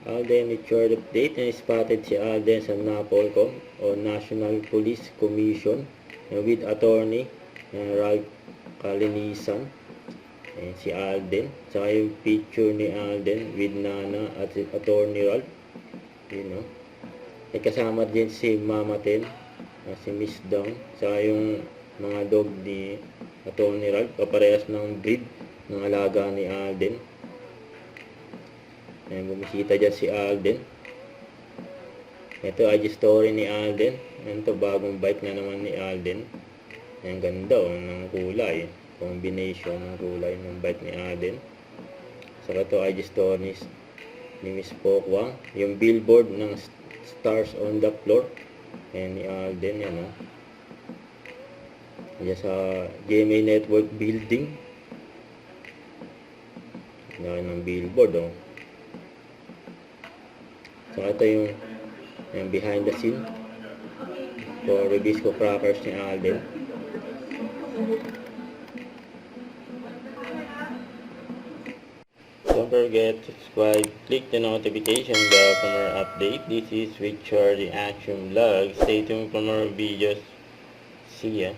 Alden Richard update na spotted si Alden sa NAPOLCOM o National Police Commission with attorney Ralph Calinisan. Si Alden, saka yung picture ni Alden with Nana at si attorney Ralph, kasama din si Mama Ten, si Miss Dong, saka yung mga dog ni attorney Ralph, kaparehas ng breed ng alaga ni Alden. Bumisita dyan si Alden. Ito IG story ni Alden. Ito bagong bike na naman ni Alden. Ang ganda ng kulay, combination ng kulay ng bike ni Alden. Saka ito IG story ni Miss Pokwang, yung billboard ng Stars on the Floor ni Alden, yan diyan sa GMA Network building. Yan ng billboard Saka ito yung behind the scene for Ribisco Crackers ni Alden. Don't forget to subscribe, click the notification bell for more update. This is Richard the Action Vlog. Stay tuned for more videos. See ya.